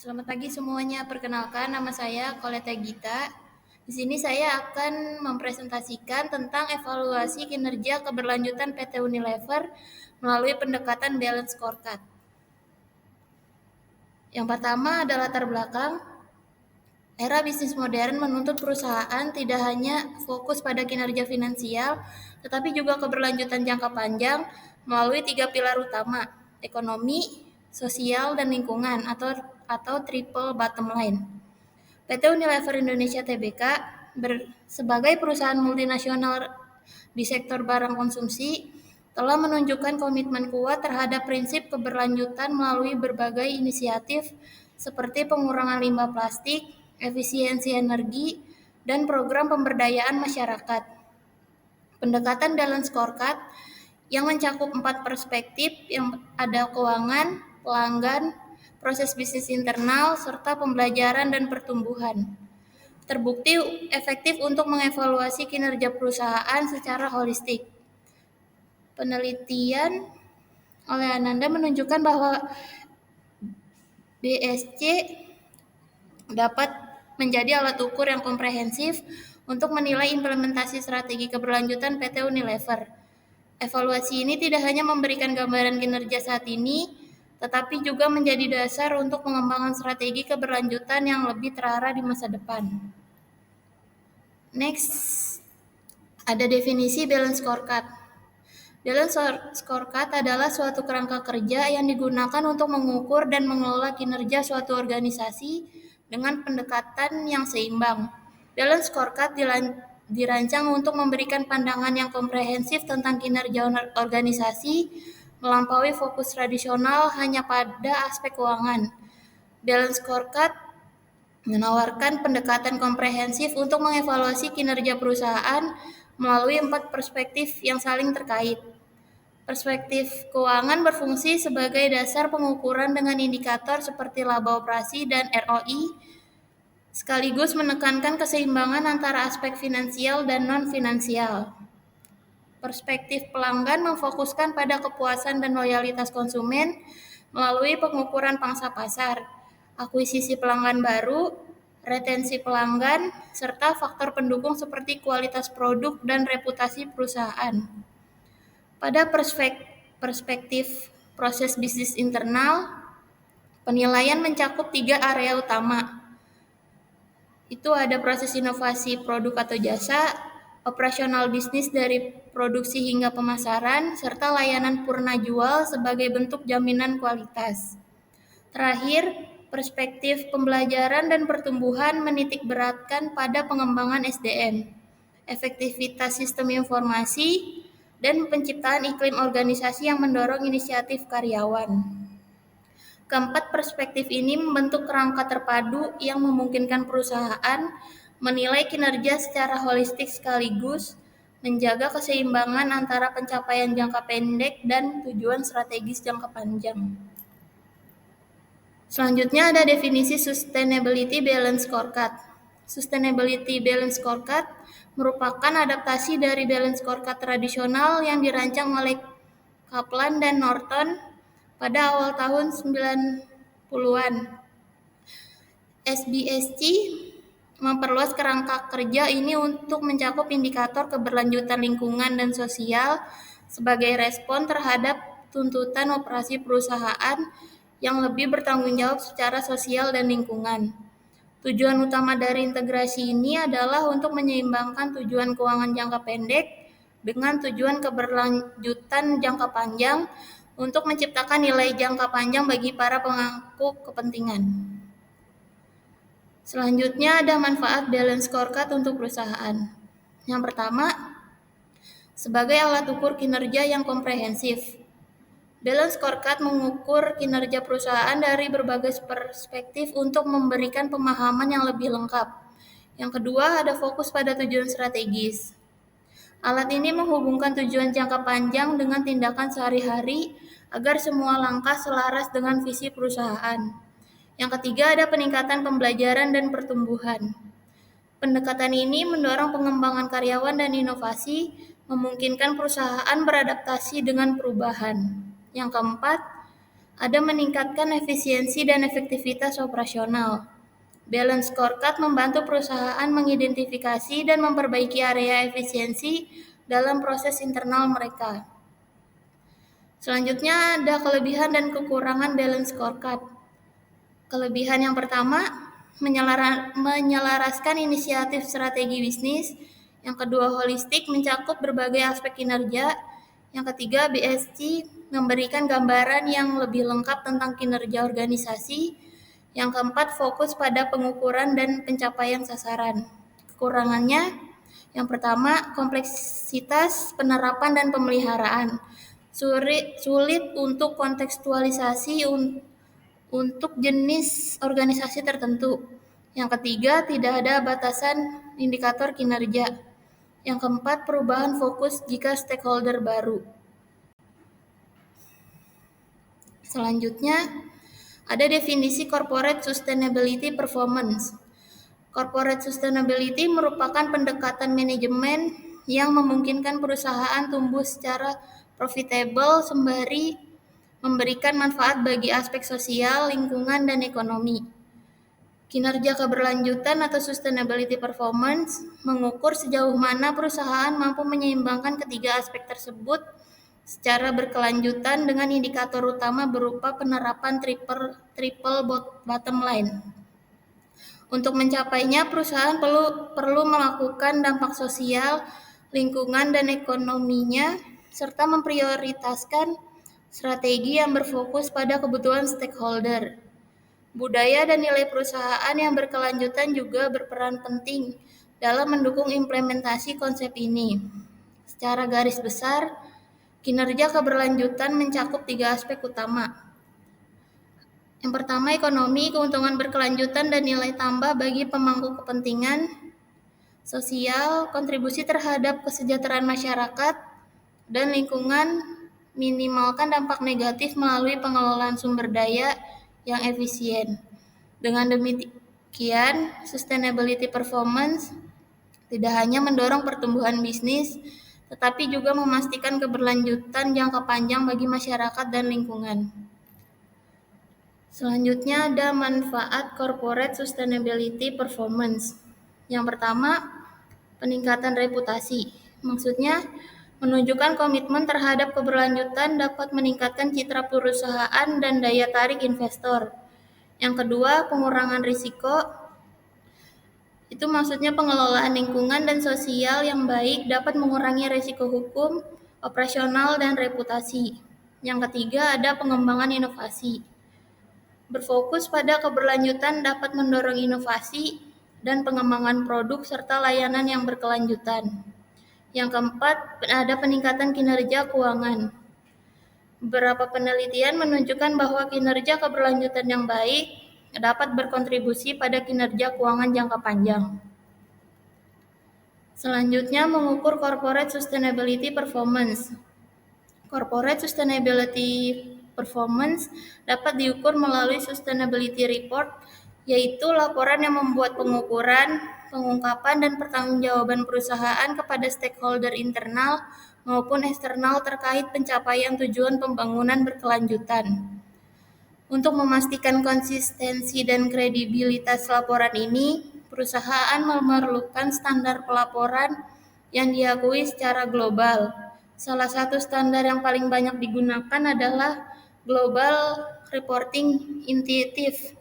Selamat pagi semuanya. Perkenalkan, nama saya Koleta Gita. Di sini saya akan mempresentasikan tentang evaluasi kinerja keberlanjutan PT Unilever melalui pendekatan Balance Scorecard. Yang pertama adalah latar belakang. Era bisnis modern menuntut perusahaan tidak hanya fokus pada kinerja finansial, tetapi juga keberlanjutan jangka panjang melalui 3 pilar utama, ekonomi, sosial, dan lingkungan atau triple bottom line. PT Unilever Indonesia Tbk sebagai perusahaan multinasional di sektor barang konsumsi telah menunjukkan komitmen kuat terhadap prinsip keberlanjutan melalui berbagai inisiatif seperti pengurangan limbah plastik, efisiensi energi, dan program pemberdayaan masyarakat. Pendekatan Balance Scorecard yang mencakup 4 perspektif yang ada keuangan, pelanggan, proses bisnis internal, serta pembelajaran dan pertumbuhan. Terbukti efektif untuk mengevaluasi kinerja perusahaan secara holistik. Penelitian oleh Ananda menunjukkan bahwa BSC dapat menjadi alat ukur yang komprehensif untuk menilai implementasi strategi keberlanjutan PT Unilever. Evaluasi ini tidak hanya memberikan gambaran kinerja saat ini, tetapi juga menjadi dasar untuk pengembangan strategi keberlanjutan yang lebih terarah di masa depan. Next, ada definisi Balance Scorecard. Balance Scorecard adalah suatu kerangka kerja yang digunakan untuk mengukur dan mengelola kinerja suatu organisasi dengan pendekatan yang seimbang. Balance Scorecard dirancang untuk memberikan pandangan yang komprehensif tentang kinerja organisasi, melampaui fokus tradisional hanya pada aspek keuangan. Balance Scorecard menawarkan pendekatan komprehensif untuk mengevaluasi kinerja perusahaan melalui 4 perspektif yang saling terkait. Perspektif keuangan berfungsi sebagai dasar pengukuran dengan indikator seperti laba operasi dan ROI, sekaligus menekankan keseimbangan antara aspek finansial dan non-finansial. Perspektif pelanggan memfokuskan pada kepuasan dan loyalitas konsumen melalui pengukuran pangsa pasar, akuisisi pelanggan baru, retensi pelanggan, serta faktor pendukung seperti kualitas produk dan reputasi perusahaan. Pada perspektif proses bisnis internal, penilaian mencakup 3 area utama. Itu ada proses inovasi produk atau jasa, operasional bisnis dari produksi hingga pemasaran, serta layanan purna jual sebagai bentuk jaminan kualitas. Terakhir, perspektif pembelajaran dan pertumbuhan menitik beratkan pada pengembangan SDM, efektivitas sistem informasi, dan penciptaan iklim organisasi yang mendorong inisiatif karyawan. Keempat perspektif ini membentuk kerangka terpadu yang memungkinkan perusahaan menilai kinerja secara holistik sekaligus menjaga keseimbangan antara pencapaian jangka pendek dan tujuan strategis jangka panjang. Selanjutnya ada definisi Sustainability Balance Scorecard. Sustainability Balance Scorecard merupakan adaptasi dari Balance Scorecard tradisional yang dirancang oleh Kaplan dan Norton pada awal tahun 90-an. SBSC memperluas kerangka kerja ini untuk mencakup indikator keberlanjutan lingkungan dan sosial sebagai respon terhadap tuntutan operasi perusahaan yang lebih bertanggung jawab secara sosial dan lingkungan. Tujuan utama dari integrasi ini adalah untuk menyeimbangkan tujuan keuangan jangka pendek dengan tujuan keberlanjutan jangka panjang untuk menciptakan nilai jangka panjang bagi para pemangku kepentingan. Selanjutnya ada manfaat Balance Scorecard untuk perusahaan. Yang pertama, sebagai alat ukur kinerja yang komprehensif. Balance Scorecard mengukur kinerja perusahaan dari berbagai perspektif untuk memberikan pemahaman yang lebih lengkap. Yang kedua, ada fokus pada tujuan strategis. Alat ini menghubungkan tujuan jangka panjang dengan tindakan sehari-hari agar semua langkah selaras dengan visi perusahaan. Yang ketiga, ada peningkatan pembelajaran dan pertumbuhan. Pendekatan ini mendorong pengembangan karyawan dan inovasi, memungkinkan perusahaan beradaptasi dengan perubahan. Yang keempat, ada meningkatkan efisiensi dan efektivitas operasional. Balance scorecard membantu perusahaan mengidentifikasi dan memperbaiki area efisiensi dalam proses internal mereka. Selanjutnya ada kelebihan dan kekurangan balance scorecard. Kelebihan yang pertama, menyelaraskan inisiatif strategi bisnis. Yang kedua, holistik, mencakup berbagai aspek kinerja. Yang ketiga, BSC, memberikan gambaran yang lebih lengkap tentang kinerja organisasi. Yang keempat, fokus pada pengukuran dan pencapaian sasaran. Kekurangannya, yang pertama, kompleksitas penerapan dan pemeliharaan. Sulit untuk kontekstualisasi untuk jenis organisasi tertentu. Yang ketiga, tidak ada batasan indikator kinerja. Yang keempat, perubahan fokus jika stakeholder baru. Selanjutnya, ada definisi corporate sustainability performance. Corporate sustainability merupakan pendekatan manajemen yang memungkinkan perusahaan tumbuh secara profitable sembari memberikan manfaat bagi aspek sosial, lingkungan, dan ekonomi. Kinerja keberlanjutan atau sustainability performance mengukur sejauh mana perusahaan mampu menyeimbangkan ketiga aspek tersebut secara berkelanjutan dengan indikator utama berupa penerapan triple bottom line. Untuk mencapainya, perusahaan perlu melakukan dampak sosial, lingkungan, dan ekonominya, serta memprioritaskan strategi yang berfokus pada kebutuhan stakeholder. Budaya dan nilai perusahaan yang berkelanjutan juga berperan penting dalam mendukung implementasi konsep ini. Secara garis besar, kinerja keberlanjutan mencakup 3 aspek utama. Yang pertama, ekonomi, keuntungan berkelanjutan dan nilai tambah bagi pemangku kepentingan. Sosial, kontribusi terhadap kesejahteraan masyarakat dan lingkungan, minimalkan dampak negatif melalui pengelolaan sumber daya yang efisien. Dengan demikian, sustainability performance tidak hanya mendorong pertumbuhan bisnis, tetapi juga memastikan keberlanjutan jangka panjang bagi masyarakat dan lingkungan. Selanjutnya ada manfaat corporate sustainability performance. Yang pertama, peningkatan reputasi. Maksudnya, menunjukkan komitmen terhadap keberlanjutan dapat meningkatkan citra perusahaan dan daya tarik investor. Yang kedua, pengurangan risiko. Itu maksudnya pengelolaan lingkungan dan sosial yang baik dapat mengurangi risiko hukum, operasional, dan reputasi. Yang ketiga, ada pengembangan inovasi. Berfokus pada keberlanjutan dapat mendorong inovasi dan pengembangan produk serta layanan yang berkelanjutan. Yang keempat, ada peningkatan kinerja keuangan. Beberapa penelitian menunjukkan bahwa kinerja keberlanjutan yang baik dapat berkontribusi pada kinerja keuangan jangka panjang. Selanjutnya, mengukur corporate sustainability performance. Corporate sustainability performance dapat diukur melalui sustainability report, yaitu laporan yang membuat pengukuran, pengungkapan, dan pertanggungjawaban perusahaan kepada stakeholder internal maupun eksternal terkait pencapaian tujuan pembangunan berkelanjutan. Untuk memastikan konsistensi dan kredibilitas laporan ini, perusahaan memerlukan standar pelaporan yang diakui secara global. Salah satu standar yang paling banyak digunakan adalah Global Reporting Initiative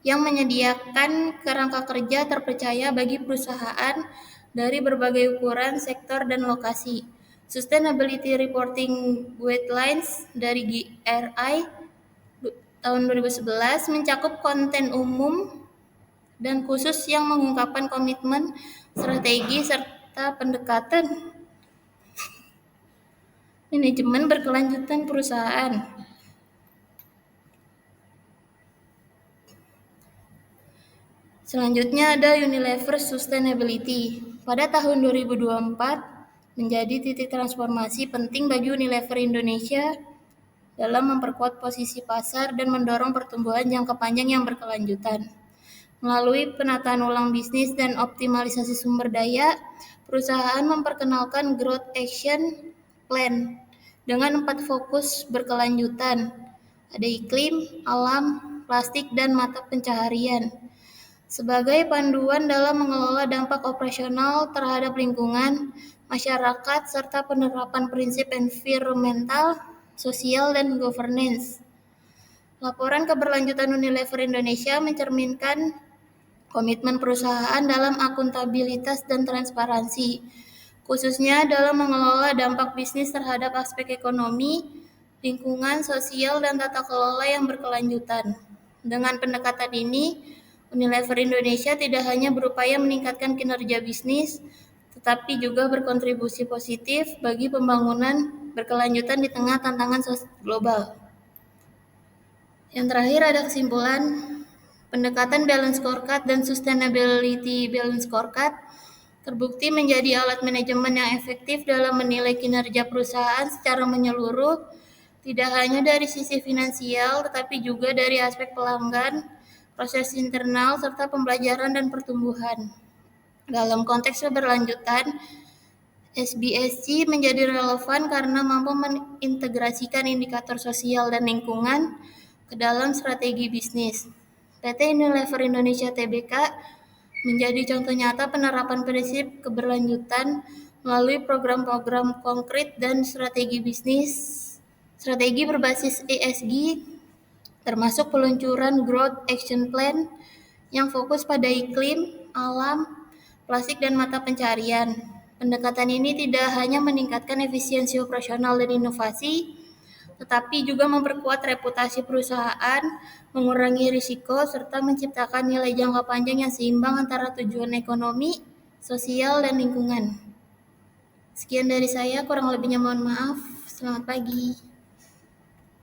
yang menyediakan kerangka kerja terpercaya bagi perusahaan dari berbagai ukuran, sektor, dan lokasi. Sustainability Reporting Guidelines dari GRI tahun 2011 mencakup konten umum dan khusus yang mengungkapkan komitmen, strategi, serta pendekatan manajemen berkelanjutan perusahaan. Selanjutnya ada Unilever Sustainability. Pada tahun 2024 menjadi titik transformasi penting bagi Unilever Indonesia dalam memperkuat posisi pasar dan mendorong pertumbuhan jangka panjang yang berkelanjutan. Melalui penataan ulang bisnis dan optimalisasi sumber daya, perusahaan memperkenalkan Growth Action Plan dengan 4 fokus berkelanjutan, Ada iklim, alam, plastik, dan mata pencaharian. Sebagai panduan dalam mengelola dampak operasional terhadap lingkungan, masyarakat, serta penerapan prinsip environmental, sosial, dan governance. Laporan keberlanjutan Unilever Indonesia mencerminkan komitmen perusahaan dalam akuntabilitas dan transparansi, khususnya dalam mengelola dampak bisnis terhadap aspek ekonomi, lingkungan, sosial, dan tata kelola yang berkelanjutan. Dengan pendekatan ini, Unilever Indonesia tidak hanya berupaya meningkatkan kinerja bisnis, tetapi juga berkontribusi positif bagi pembangunan berkelanjutan di tengah tantangan global. Yang terakhir ada kesimpulan, pendekatan Balance Scorecard dan Sustainability Balance Scorecard terbukti menjadi alat manajemen yang efektif dalam menilai kinerja perusahaan secara menyeluruh, tidak hanya dari sisi finansial, tetapi juga dari aspek pelanggan, proses internal, serta pembelajaran dan pertumbuhan. Dalam konteks keberlanjutan, SBSC menjadi relevan karena mampu mengintegrasikan indikator sosial dan lingkungan ke dalam strategi bisnis. PT Unilever Indonesia Tbk menjadi contoh nyata penerapan prinsip keberlanjutan melalui program-program konkret dan strategi berbasis ESG, termasuk peluncuran Growth Action Plan yang fokus pada iklim, alam, plastik, dan mata pencaharian. Pendekatan ini tidak hanya meningkatkan efisiensi operasional dan inovasi, tetapi juga memperkuat reputasi perusahaan, mengurangi risiko, serta menciptakan nilai jangka panjang yang seimbang antara tujuan ekonomi, sosial, dan lingkungan. Sekian dari saya, kurang lebihnya mohon maaf. Selamat pagi.